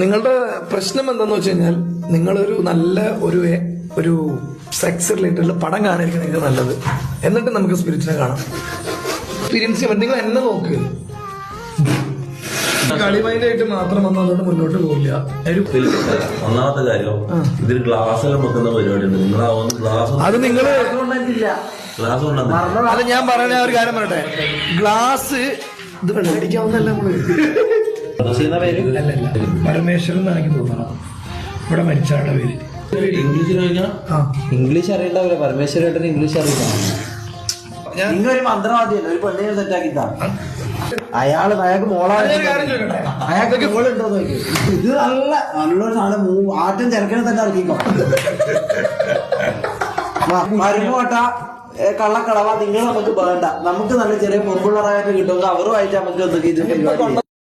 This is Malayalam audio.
നിങ്ങളുടെ പ്രശ്നം എന്താന്ന് വെച്ച് കഴിഞ്ഞാൽ നിങ്ങളൊരു നല്ല ഒരു സെക്സ് റിലേറ്റഡ് പടം കാണാനായിരിക്കും നിങ്ങൾക്ക് നല്ലത്. എന്നിട്ട് നമുക്ക് സ്പിരിറ്റിനെ കാണാം. എക്സ്പീരിയൻസ് നിങ്ങൾ എന്നെ നോക്ക്. കളിമൈൻഡായിട്ട് മാത്രം വന്നതുകൊണ്ട് മുന്നോട്ട് പോകില്ല. ഒന്നാമത്തെ കാര്യം ഇതിൽ ഗ്ലാസ് എല്ലാം വെക്കുന്ന പരിപാടിയുണ്ട്. നിങ്ങളാവുന്ന ഗ്ലാസ് അത് നിങ്ങള് ഗ്ലാസ് കൊണ്ടുവന്നില്ല. അത് ഞാൻ പറയണ ഒരു കാര്യം പറയട്ടെ. ഗ്ലാസ് ഇത് വെള്ളടിക്കാവുന്നല്ല നമ്മള്. അല്ലല്ല, പരമേശ്വരൻ എന്നാണ് എനിക്ക് തോന്നണം ഇവിടെ മരിച്ചാളുടെ പേര്. ഇംഗ്ലീഷ് അറിയണ്ടാവില്ല. പരമേശ്വരേട്ടന് ഇംഗ്ലീഷ് അറിയില്ല. നിങ്ങളൊരു മന്ത്രവാദിയല്ല, ഒരു പെണ്ണിനെ സെറ്റാക്കിട്ടാ. അയാൾക്ക് മോളാണ്. അയാൾക്ക് മോളുണ്ടോ നോക്കി. ഇത് നല്ലൊരു സാധനം. ആറ്റം ചെറുക്കനെ തന്നെ ഇറക്കിക്കോ. മരുമോട്ട കള്ളക്കളവ നിങ്ങൾ നമുക്ക് വേണ്ട. നമുക്ക് നല്ല ചെറിയ പൊമ്പുള്ളറായിട്ട് കിട്ടുമെങ്കിൽ അവരുമായിട്ട് നമുക്ക് എന്തൊക്കെ